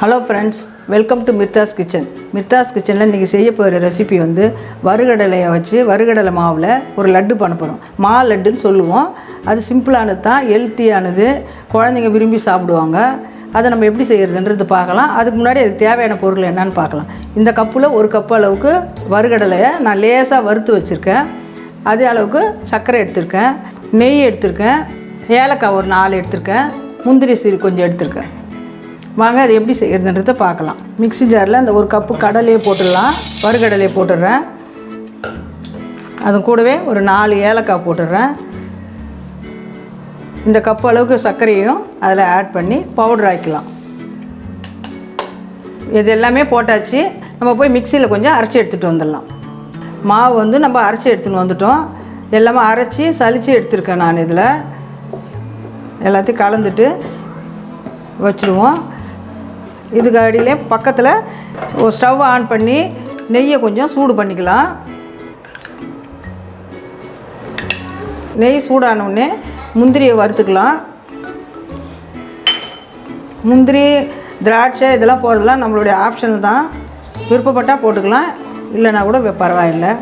Hello friends, welcome to Mirtha's kitchen. Mirtha's கிச்சனில் இன்றைக்கி செய்ய போகிற ரெசிபி வந்து வறுகடலையை வச்சு வறுகடலை மாவில் ஒரு லட்டு பண்ண போகிறோம். மா லட்டுன்னு சொல்லுவோம். அது சிம்பிளானது தான், ஹெல்த்தியானது, குழந்தைங்க விரும்பி சாப்பிடுவாங்க. அதை நம்ம எப்படி செய்கிறதுன்றது பார்க்கலாம். அதுக்கு முன்னாடி அதுக்கு தேவையான பொருள் என்னன்னு பார்க்கலாம். இந்த கப்பில் ஒரு கப் அளவுக்கு வறுகடலையை நான் லேசாக வறுத்து வச்சுருக்கேன். அதே அளவுக்கு சர்க்கரை எடுத்திருக்கேன், நெய் எடுத்திருக்கேன், ஏலக்காய் ஒரு 4 எடுத்திருக்கேன், முந்திரி சீர் கொஞ்சம் எடுத்திருக்கேன். வாங்க அது எப்படி செய்கிறதுன்றதை பார்க்கலாம். மிக்ஸி ஜாரில் அந்த ஒரு கப்பு கடலையை போட்டுடலாம். வறுகடலையை போட்டுடுறேன். அது கூடவே ஒரு 4 ஏலக்காய் போட்டுடுறேன். இந்த கப்பு அளவுக்கு சர்க்கரையும் அதில் ஆட் பண்ணி பவுடர் ஆக்கிக்கலாம். இது எல்லாமே போட்டாச்சு. நம்ம போய் மிக்சியில் கொஞ்சம் அரைச்சி எடுத்துகிட்டு வந்துடலாம். மாவு வந்து நம்ம அரைச்சி எடுத்துகிட்டு வந்துட்டோம். எல்லாமே அரைச்சி சலித்து எடுத்துருக்கேன். நான் இதில் எல்லாத்தையும் கலந்துட்டு வச்சுருவோம். இதுக்கு அடியிலே பக்கத்தில் ஒரு ஸ்டவ் ஆன் பண்ணி நெய்யை கொஞ்சம் சூடு பண்ணிக்கலாம். நெய் சூடானோடனே முந்திரியை வறுத்துக்கலாம். முந்திரி, திராட்சை இதெல்லாம் போடுறதுலாம் நம்மளுடைய ஆப்ஷன் தான். விருப்பப்பட்டால் போட்டுக்கலாம், இல்லைனா கூட பரவாயில்லை.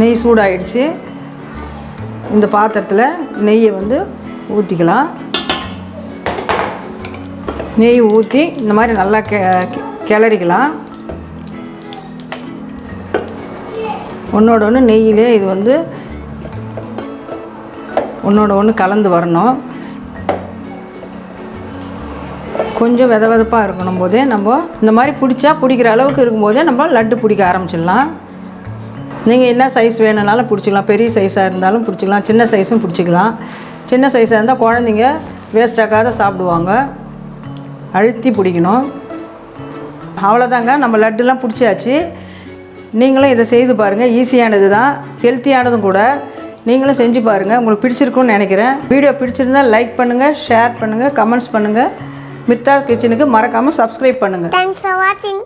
நெய் சூடாயிடுச்சு. இந்த பாத்திரத்தில் நெய்யை வந்து ஊற்றிக்கலாம். நெய் ஊற்றி இந்த மாதிரி நல்லா கிளறிக்கலாம். ஒன்றோட ஒன்று நெய்யிலே இது வந்து ஒன்றோட ஒன்று கலந்து வரணும். கொஞ்சம் வெதப்பாக இருக்கணும் போதே நம்ம இந்த மாதிரி பிடிக்கிற அளவுக்கு இருக்கும்போதே நம்ம லட்டு பிடிக்க ஆரம்பிச்சிடலாம். நீங்கள் என்ன சைஸ் வேணுனாலும் பிடிச்சிக்கலாம். பெரிய சைஸாக இருந்தாலும் பிடிச்சிக்கலாம், சின்ன சைஸும் பிடிச்சிக்கலாம். சின்ன சைஸாக இருந்தால் குழந்தைங்க வேஸ்ட் ஆக்காத சாப்பிடுவாங்க. அழுத்தி பிடிக்கணும். அவ்வளோதாங்க, நம்ம லட்டுலாம் பிடிச்சாச்சு. நீங்களும் இதை செய்து பாருங்கள். ஈஸியானது தான், ஹெல்த்தியானதும் கூட. நீங்களும் செஞ்சு பாருங்கள். உங்களுக்கு பிடிச்சிருக்குன்னு நினைக்கிறேன். வீடியோ பிடிச்சிருந்தால் லைக் பண்ணுங்கள், ஷேர் பண்ணுங்கள், கமெண்ட்ஸ் பண்ணுங்கள். மிர்தாஸ் கிச்சனுக்கு மறக்காமல் சப்ஸ்கிரைப் பண்ணுங்கள். Thanks for watching.